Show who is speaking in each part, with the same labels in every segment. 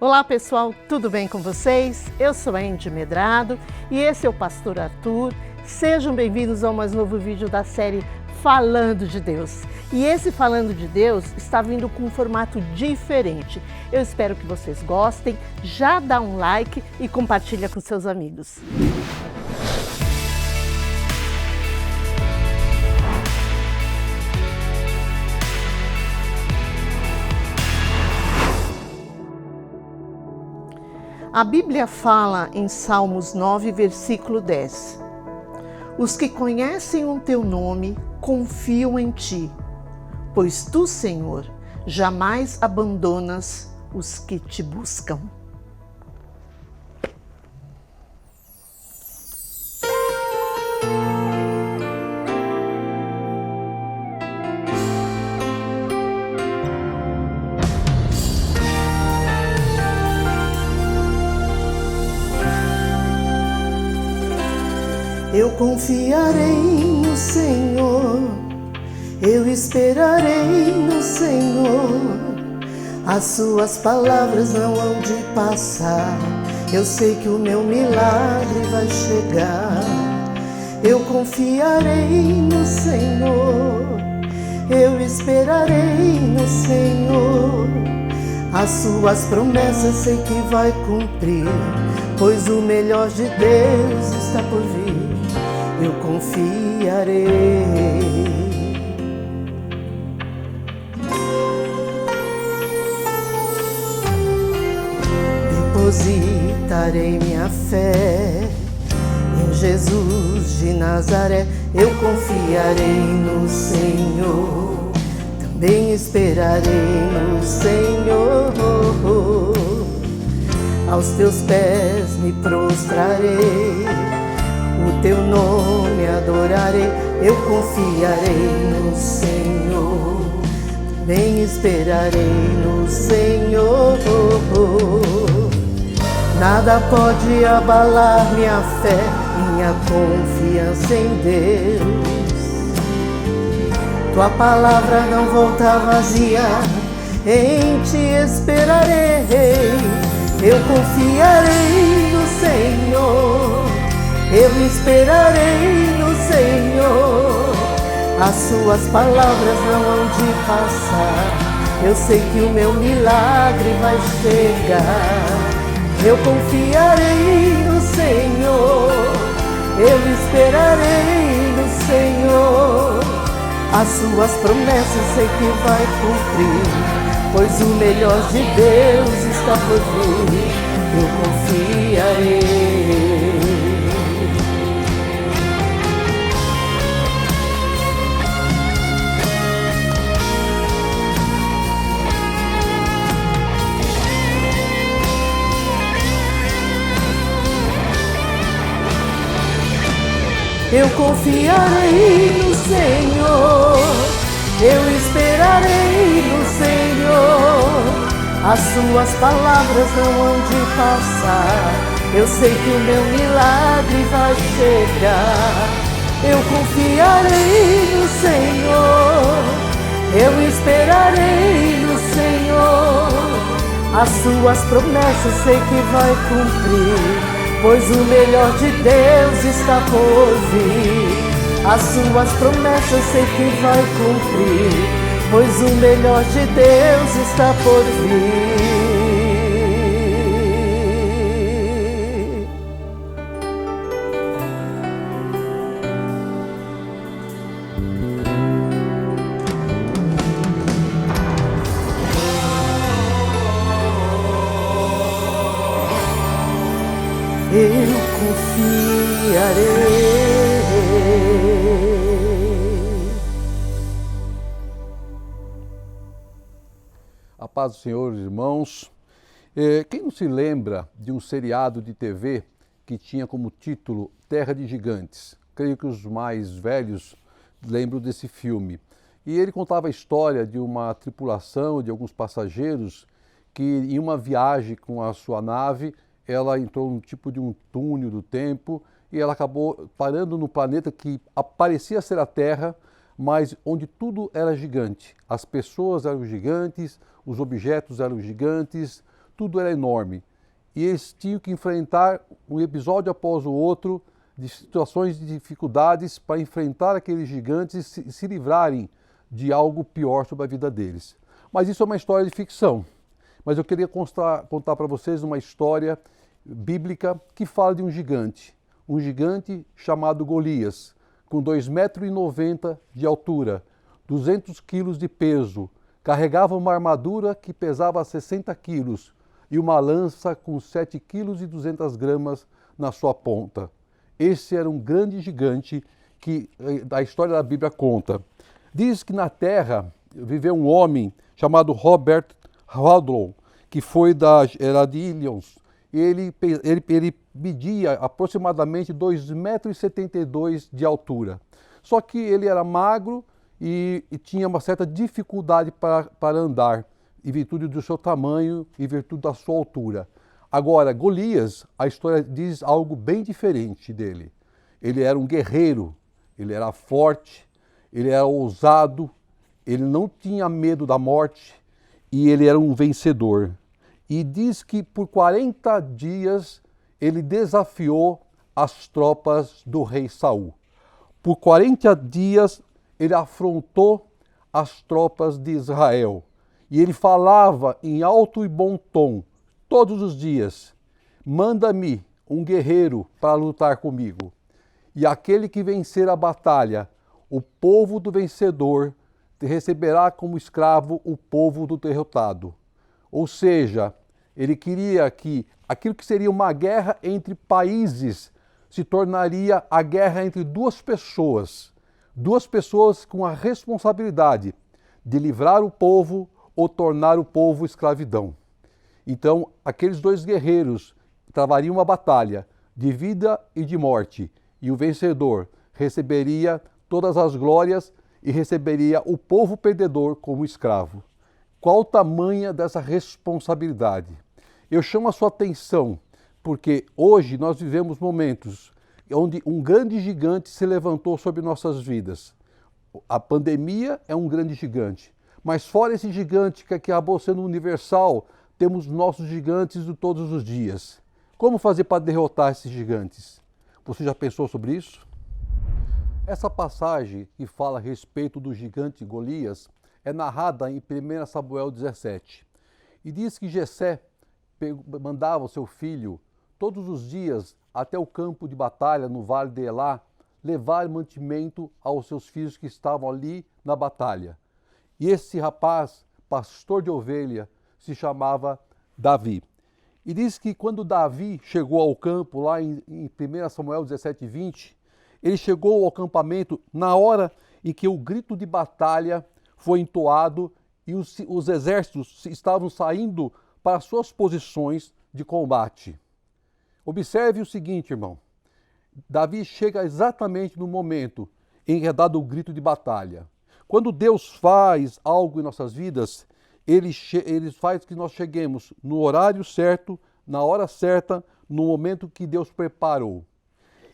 Speaker 1: Olá pessoal, tudo bem com vocês? Eu sou a Andy Medrado e esse é o Pastor Arthur. Sejam bem-vindos a mais novo vídeo da série Falando de Deus. E esse Falando de Deus está vindo com um formato diferente. Eu espero que vocês gostem, já dá um like e compartilha com seus amigos. A Bíblia fala em Salmos 9, versículo 10. Os que conhecem o teu nome confiam em ti, pois tu, Senhor, jamais abandonas os que te buscam. Eu confiarei no Senhor, eu esperarei no Senhor. As suas palavras não hão de passar, eu sei que o meu milagre vai chegar. Eu confiarei no Senhor, eu esperarei no Senhor. As suas promessas sei que vai cumprir, pois o melhor de Deus está por vir. Eu confiarei. Depositarei minha fé em Jesus de Nazaré. Eu confiarei no Senhor, também esperarei no Senhor. Aos teus pés me prostrarei, o teu nome adorarei. Eu confiarei no Senhor, também esperarei no Senhor. Nada pode abalar minha fé, minha confiança em Deus. Tua palavra não volta vazia, em ti esperarei. Eu confiarei no Senhor, eu esperarei no Senhor. As suas palavras não hão de passar, eu sei que o meu milagre vai chegar. Eu confiarei no Senhor, eu esperarei no Senhor. As suas promessas sei que vai cumprir, pois o melhor de Deus está por vir. Eu confiarei. Eu confiarei no Senhor, eu esperarei no Senhor. As suas palavras não hão de passar, eu sei que o meu milagre vai chegar. Eu confiarei no Senhor, eu esperarei no Senhor. As suas promessas sei que vai cumprir, pois o melhor de Deus está por vir. As suas promessas sei que vai cumprir, pois o melhor de Deus está por vir. Eu confiarei.
Speaker 2: A paz do Senhor, irmãos. Quem não se lembra de um seriado de TV que tinha como título Terra de Gigantes? Creio que os mais velhos lembram desse filme. E ele contava a história de uma tripulação, de alguns passageiros que em uma viagem com a sua nave, ela entrou num tipo de um túnel do tempo e ela acabou parando no planeta que parecia ser a Terra, mas onde tudo era gigante. As pessoas eram gigantes, os objetos eram gigantes, tudo era enorme. E eles tinham que enfrentar um episódio após o outro de situações de dificuldades para enfrentar aqueles gigantes e se livrarem de algo pior sobre a vida deles. Mas isso é uma história de ficção. Mas eu queria contar para vocês uma história bíblica que fala de um gigante chamado Golias, com 2,90 m de altura, 200 quilos de peso, carregava uma armadura que pesava 60 quilos e uma lança com 7,2 kg na sua ponta. Esse era um grande gigante que a história da Bíblia conta. Diz que na terra viveu um homem chamado Robert Wadlow, que era de Illinois. Ele media aproximadamente 2,72 m de altura. Só que ele era magro e tinha uma certa dificuldade para andar, em virtude do seu tamanho e em virtude da sua altura. Agora, Golias, a história diz algo bem diferente dele. Ele era um guerreiro, ele era forte, ele era ousado, ele não tinha medo da morte e ele era um vencedor. E diz que por 40 dias ele desafiou as tropas do rei Saul. Por 40 dias ele afrontou as tropas de Israel. E ele falava em alto e bom tom, todos os dias: manda-me um guerreiro para lutar comigo. E aquele que vencer a batalha, o povo do vencedor receberá como escravo o povo do derrotado. Ou seja, ele queria que aquilo que seria uma guerra entre países se tornaria a guerra entre duas pessoas com a responsabilidade de livrar o povo ou tornar o povo escravidão. Então, aqueles dois guerreiros travariam uma batalha de vida e de morte, e o vencedor receberia todas as glórias e receberia o povo perdedor como escravo. Qual o tamanho dessa responsabilidade? Eu chamo a sua atenção porque hoje nós vivemos momentos onde um grande gigante se levantou sobre nossas vidas. A pandemia é um grande gigante, mas fora esse gigante que acabou sendo universal, temos nossos gigantes de todos os dias. Como fazer para derrotar esses gigantes? Você já pensou sobre isso? Essa passagem que fala a respeito do gigante Golias é narrada em 1 Samuel 17. E diz que Jessé mandava o seu filho todos os dias até o campo de batalha no vale de Elá, levar mantimento aos seus filhos que estavam ali na batalha. E esse rapaz, pastor de ovelha, se chamava Davi. E diz que quando Davi chegou ao campo, lá em 1 Samuel 17:20, ele chegou ao acampamento na hora em que o grito de batalha foi entoado e os exércitos estavam saindo para suas posições de combate. Observe o seguinte, irmão. Davi chega exatamente no momento em que é dado o grito de batalha. Quando Deus faz algo em nossas vidas, Ele faz que nós cheguemos no horário certo, na hora certa, no momento que Deus preparou.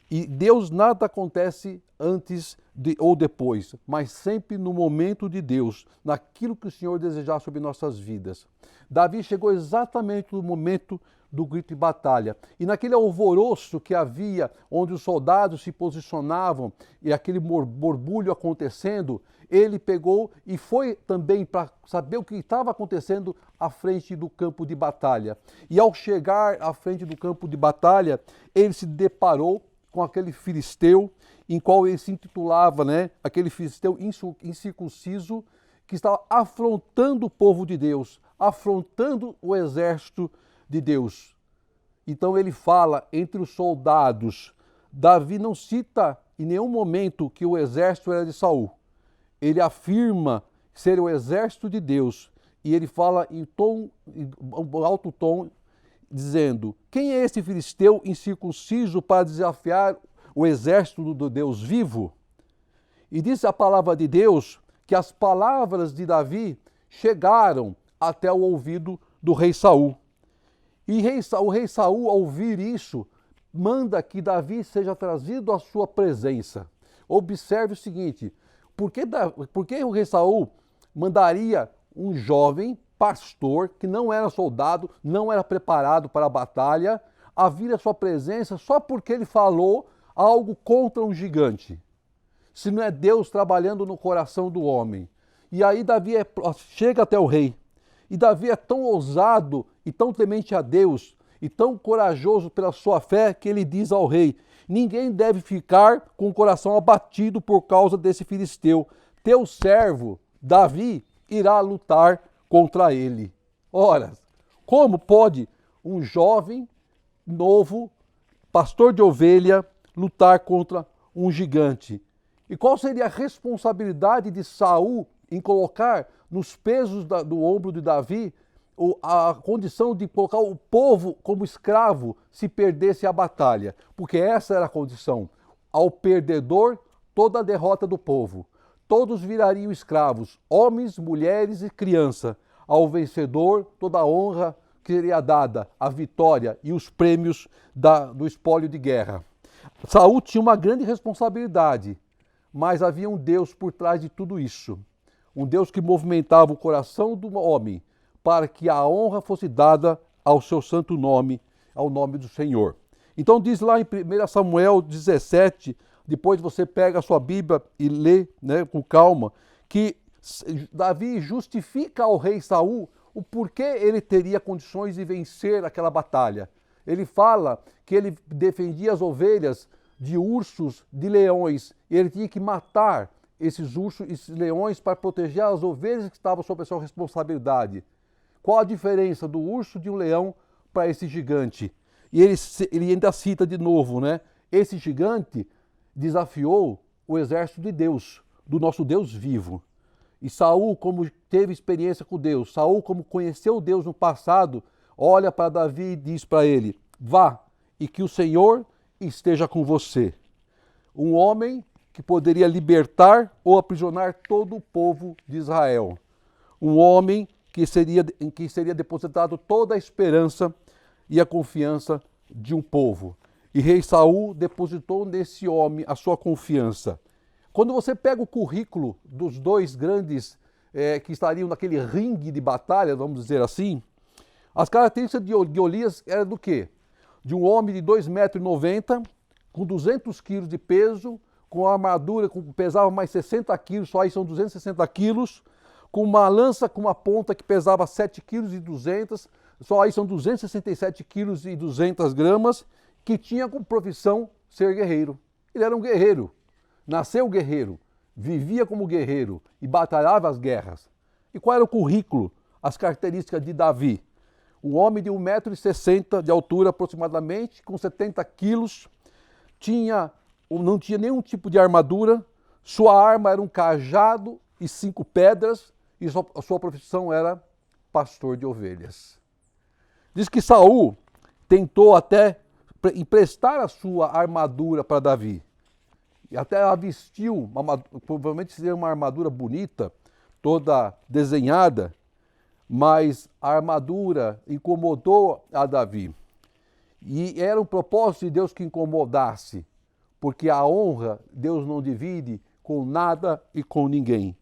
Speaker 2: E Deus nada acontece antes ou depois, mas sempre no momento de Deus, naquilo que o Senhor desejar sobre nossas vidas. Davi chegou exatamente no momento do grito de batalha. E naquele alvoroço que havia, onde os soldados se posicionavam e aquele borbulho acontecendo, ele pegou e foi também para saber o que estava acontecendo à frente do campo de batalha. E ao chegar à frente do campo de batalha, ele se deparou com aquele filisteu, em qual ele se intitulava, aquele filisteu incircunciso, que estava afrontando o povo de Deus, afrontando o exército de Deus. Então ele fala entre os soldados. Davi não cita em nenhum momento que o exército era de Saul. Ele afirma ser o exército de Deus e ele fala em alto tom, dizendo: quem é esse filisteu incircunciso para desafiar o exército do Deus vivo? E diz a palavra de Deus que as palavras de Davi chegaram até o ouvido do rei Saul. E o rei Saul, ao ouvir isso, manda que Davi seja trazido à sua presença. Observe o seguinte: por que o rei Saul mandaria um jovem pastor, que não era soldado, não era preparado para a batalha, a vir à sua presença só porque ele falou algo contra um gigante. Se não é Deus trabalhando no coração do homem. E aí Davi chega até o rei. E Davi é tão ousado e tão temente a Deus e tão corajoso pela sua fé que ele diz ao rei: ninguém deve ficar com o coração abatido por causa desse filisteu. Teu servo, Davi, irá lutar contra ele. Ora, como pode um jovem, novo, pastor de ovelha, lutar contra um gigante? E qual seria a responsabilidade de Saul em colocar nos pesos do ombro de Davi a condição de colocar o povo como escravo se perdesse a batalha? Porque essa era a condição. Ao perdedor, toda a derrota do povo. Todos virariam escravos, homens, mulheres e criança. Ao vencedor, toda a honra que seria dada, a vitória e os prêmios do espólio de guerra. Saul tinha uma grande responsabilidade, mas havia um Deus por trás de tudo isso. Um Deus que movimentava o coração do homem para que a honra fosse dada ao seu santo nome, ao nome do Senhor. Então diz lá em 1 Samuel 17, depois você pega a sua Bíblia e lê, com calma, que Davi justifica ao rei Saul o porquê ele teria condições de vencer aquela batalha. Ele fala que ele defendia as ovelhas de ursos, de leões, e ele tinha que matar esses ursos e esses leões para proteger as ovelhas que estavam sob a sua responsabilidade. Qual a diferença do urso de um leão para esse gigante? E ele ainda cita de novo, Esse gigante desafiou o exército de Deus, do nosso Deus vivo. E Saul, como teve experiência com Deus, Saul, como conheceu Deus no passado, olha para Davi e diz para ele: vá, e que o Senhor esteja com você. Um homem que poderia libertar ou aprisionar todo o povo de Israel. Um homem em que seria depositado toda a esperança e a confiança de um povo. E rei Saul depositou nesse homem a sua confiança. Quando você pega o currículo dos dois grandes que estariam naquele ringue de batalha, vamos dizer assim, as características de Golias eram do quê? De um homem de 2,90 m, com 200 quilos de peso, com armadura que pesava mais 60 quilos, só aí são 260 quilos, com uma lança com uma ponta que pesava 7,2 kg, só aí são 267,2 kg, que tinha como profissão ser guerreiro. Ele era um guerreiro, nasceu guerreiro, vivia como guerreiro e batalhava as guerras. E qual era o currículo, as características de Davi? Um homem de 1,60 m de altura aproximadamente, com 70 quilos, não tinha nenhum tipo de armadura, sua arma era um cajado e 5 pedras, e a sua profissão era pastor de ovelhas. Diz que Saul tentou até emprestar a sua armadura para Davi. E até a vestiu, provavelmente seria uma armadura bonita, toda desenhada, mas a armadura incomodou a Davi. E era um propósito de Deus que incomodasse, porque a honra Deus não divide com nada e com ninguém.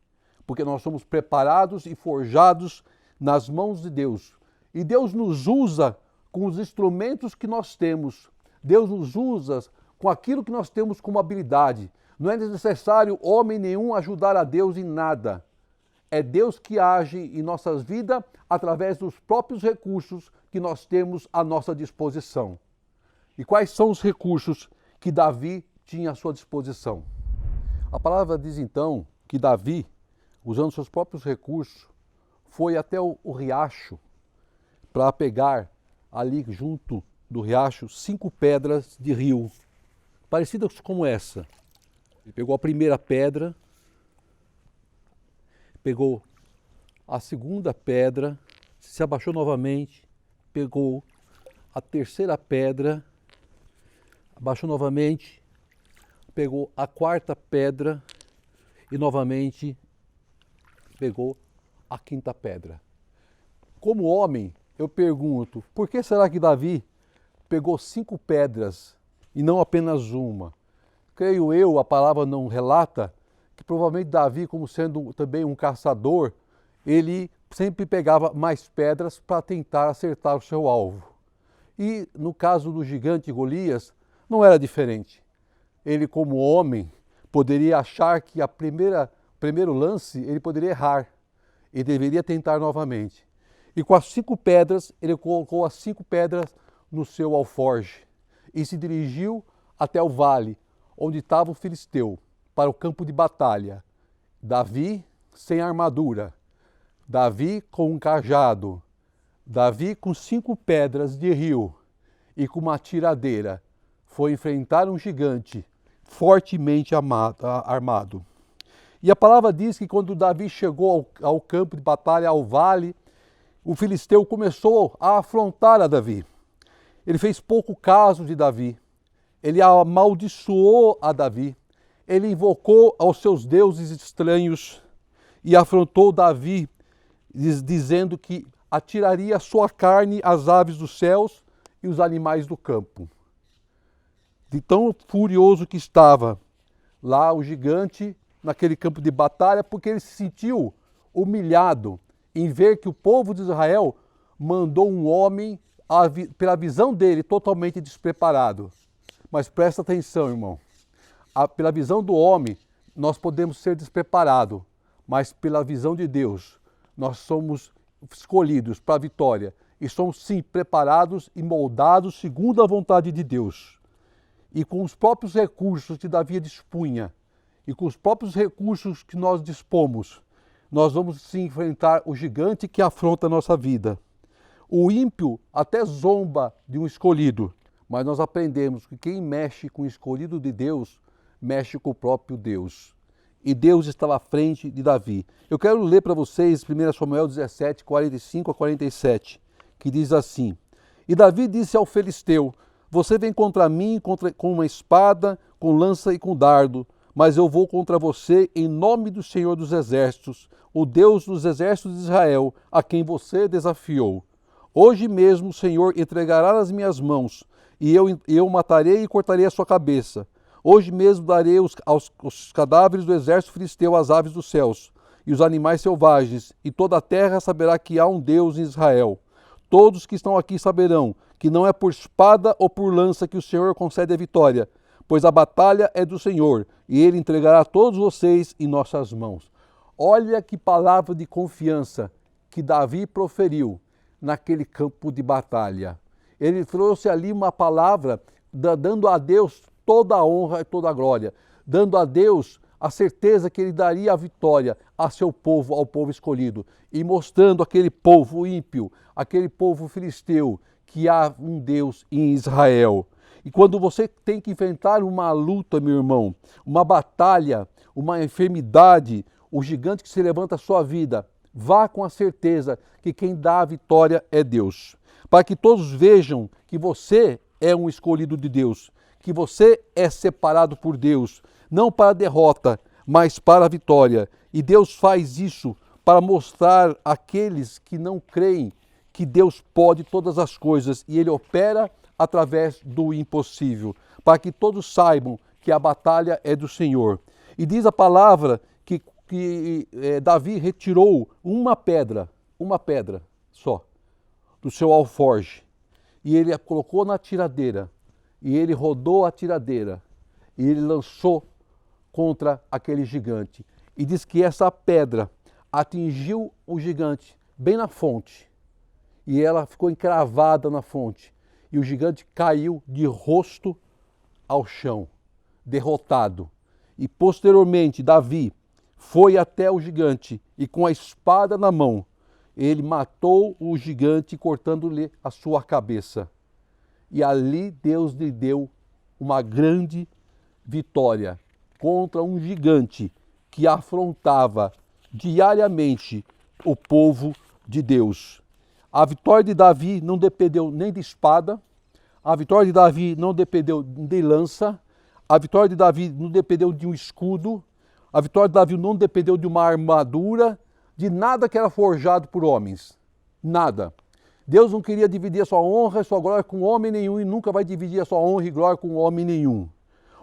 Speaker 2: Porque nós somos preparados e forjados nas mãos de Deus. E Deus nos usa com os instrumentos que nós temos. Deus nos usa com aquilo que nós temos como habilidade. Não é necessário homem nenhum ajudar a Deus em nada. É Deus que age em nossas vidas através dos próprios recursos que nós temos à nossa disposição. E quais são os recursos que Davi tinha à sua disposição? A palavra diz então que Davi, usando seus próprios recursos, foi até o riacho para pegar ali junto do riacho 5 pedras de rio, parecidas como essa. Ele pegou a primeira pedra, pegou a segunda pedra, se abaixou novamente, pegou a terceira pedra, abaixou novamente, pegou a quarta pedra e novamente pegou a quinta pedra. Como homem, eu pergunto, por que será que Davi pegou 5 pedras e não apenas uma? Creio eu, a palavra não relata, que provavelmente Davi, como sendo também um caçador, ele sempre pegava mais pedras para tentar acertar o seu alvo. E no caso do gigante Golias, não era diferente. Ele, como homem, poderia achar que primeiro lance ele poderia errar e deveria tentar novamente. E com as 5 pedras, ele colocou as 5 pedras no seu alforje e se dirigiu até o vale, onde estava o filisteu, para o campo de batalha. Davi sem armadura, Davi com um cajado, Davi com 5 pedras de rio e com uma tiradeira, foi enfrentar um gigante fortemente armado. E a palavra diz que quando Davi chegou ao campo de batalha, ao vale, o filisteu começou a afrontar a Davi. Ele fez pouco caso de Davi, ele amaldiçoou a Davi, ele invocou aos seus deuses estranhos e afrontou Davi, dizendo que atiraria a sua carne às aves dos céus e os animais do campo. De tão furioso que estava lá o gigante naquele campo de batalha, porque ele se sentiu humilhado em ver que o povo de Israel mandou um homem, pela visão dele, totalmente despreparado. Mas presta atenção, irmão. Pela visão do homem, nós podemos ser despreparados, mas pela visão de Deus, nós somos escolhidos para a vitória e somos sim preparados e moldados segundo a vontade de Deus. E com os próprios recursos que Davi dispunha e com os próprios recursos que nós dispomos, nós vamos sim enfrentar o gigante que afronta a nossa vida. O ímpio até zomba de um escolhido, mas nós aprendemos que quem mexe com o escolhido de Deus, mexe com o próprio Deus. E Deus estava à frente de Davi. Eu quero ler para vocês 1 Samuel 17, 45 a 47, que diz assim: E Davi disse ao filisteu: Você vem contra mim com uma espada, com lança e com dardo, mas eu vou contra você em nome do Senhor dos Exércitos, o Deus dos exércitos de Israel, a quem você desafiou. Hoje mesmo o Senhor entregará nas minhas mãos, e eu matarei e cortarei a sua cabeça. Hoje mesmo darei os cadáveres do exército filisteu às aves dos céus, e os animais selvagens, e toda a terra saberá que há um Deus em Israel. Todos que estão aqui saberão que não é por espada ou por lança que o Senhor concede a vitória, pois a batalha é do Senhor, e Ele entregará todos vocês em nossas mãos. Olha que palavra de confiança que Davi proferiu naquele campo de batalha. Ele trouxe ali uma palavra dando a Deus toda a honra e toda a glória, dando a Deus a certeza que Ele daria a vitória a seu povo, ao povo escolhido, e mostrando aquele povo ímpio, aquele povo filisteu, que há um Deus em Israel. E quando você tem que enfrentar uma luta, meu irmão, uma batalha, uma enfermidade, o gigante que se levanta à sua vida, vá com a certeza que quem dá a vitória é Deus. Para que todos vejam que você é um escolhido de Deus, que você é separado por Deus, não para a derrota, mas para a vitória. E Deus faz isso para mostrar àqueles que não creem que Deus pode todas as coisas e Ele opera através do impossível, para que todos saibam que a batalha é do Senhor. E diz a palavra que Davi retirou uma pedra só, do seu alforje, e ele a colocou na tiradeira, e ele rodou a tiradeira, e ele lançou contra aquele gigante. E diz que essa pedra atingiu o gigante bem na fonte, e ela ficou encravada na fonte, e o gigante caiu de rosto ao chão, derrotado. E posteriormente Davi foi até o gigante e com a espada na mão, ele matou o gigante cortando-lhe a sua cabeça. E ali Deus lhe deu uma grande vitória contra um gigante que afrontava diariamente o povo de Deus. A vitória de Davi não dependeu nem de espada, a vitória de Davi não dependeu de lança, a vitória de Davi não dependeu de um escudo, a vitória de Davi não dependeu de uma armadura, de nada que era forjado por homens. Nada. Deus não queria dividir a sua honra e sua glória com homem nenhum e nunca vai dividir a sua honra e glória com homem nenhum.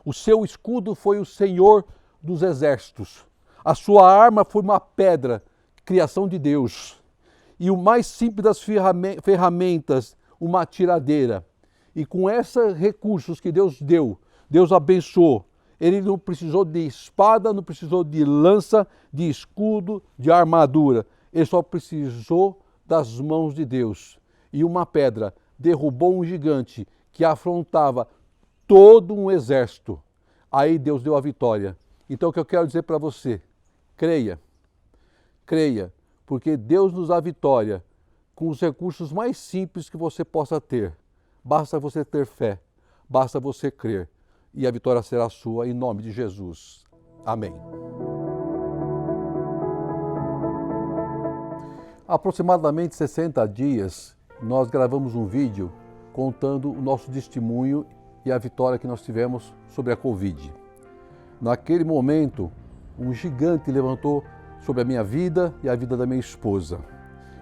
Speaker 2: O seu escudo foi o Senhor dos Exércitos. A sua arma foi uma pedra, criação de Deus. e o mais simples das ferramentas, uma tiradeira. E com esses recursos que Deus deu, Deus abençoou. Ele não precisou de espada, não precisou de lança, de escudo, de armadura. Ele só precisou das mãos de Deus. E uma pedra derrubou um gigante que afrontava todo um exército. Aí Deus deu a vitória. Então o que eu quero dizer para você, creia, porque Deus nos dá a vitória com os recursos mais simples que você possa ter. Basta você ter fé, basta você crer, e a vitória será sua em nome de Jesus. Amém. Há aproximadamente 60 dias, nós gravamos um vídeo contando o nosso testemunho e a vitória que nós tivemos sobre a Covid. Naquele momento, um gigante levantou sobre a minha vida e a vida da minha esposa.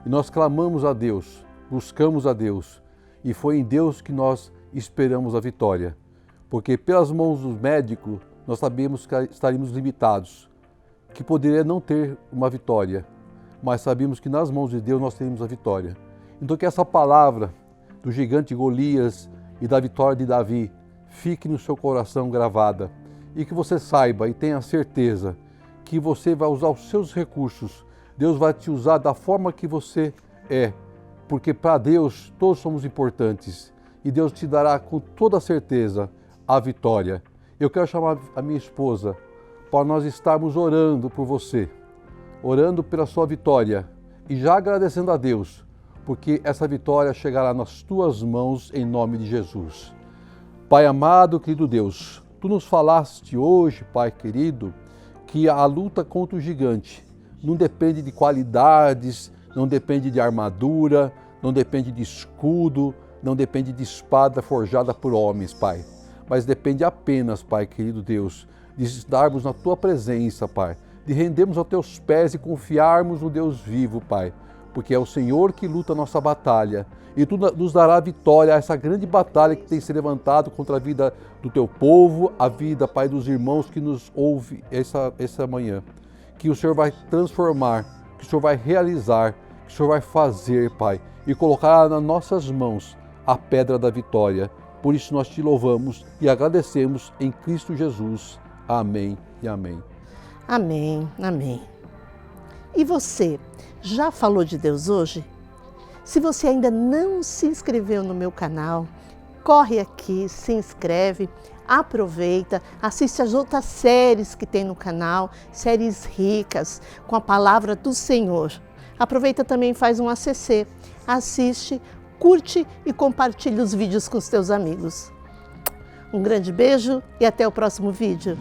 Speaker 2: E nós clamamos a Deus, buscamos a Deus, e foi em Deus que nós esperamos a vitória. Porque pelas mãos dos médicos, nós sabíamos que estaríamos limitados, que poderia não ter uma vitória, mas sabíamos que nas mãos de Deus nós teríamos a vitória. Então que essa palavra do gigante Golias e da vitória de Davi fique no seu coração gravada, e que você saiba e tenha certeza que você vai usar os seus recursos. Deus vai te usar da forma que você é, porque para Deus todos somos importantes e Deus te dará com toda certeza a vitória. Eu quero chamar a minha esposa para nós estarmos orando por você, orando pela sua vitória e já agradecendo a Deus, porque essa vitória chegará nas tuas mãos em nome de Jesus. Pai amado, querido Deus, Tu nos falaste hoje, Pai querido, que a luta contra o gigante não depende de qualidades, não depende de armadura, não depende de escudo, não depende de espada forjada por homens, Pai. Mas depende apenas, Pai querido Deus, de estarmos na Tua presença, Pai, de rendermos aos Teus pés e confiarmos no Deus vivo, Pai, porque é o Senhor que luta a nossa batalha e Tu nos dará a vitória a essa grande batalha que tem se levantado contra a vida do Teu povo, a vida, Pai, dos irmãos que nos ouvem essa manhã. Que o Senhor vai transformar, que o Senhor vai realizar, que o Senhor vai fazer, Pai, e colocar nas nossas mãos a pedra da vitória. Por isso nós Te louvamos e agradecemos em Cristo Jesus. Amém e amém.
Speaker 1: Amém, amém. E você, já falou de Deus hoje? Se você ainda não se inscreveu no meu canal, corre aqui, se inscreve, aproveita, assiste as outras séries que tem no canal, séries ricas, com a palavra do Senhor. Aproveita também e faz um ACC, assiste, curte e compartilha os vídeos com os teus amigos. Um grande beijo e até o próximo vídeo.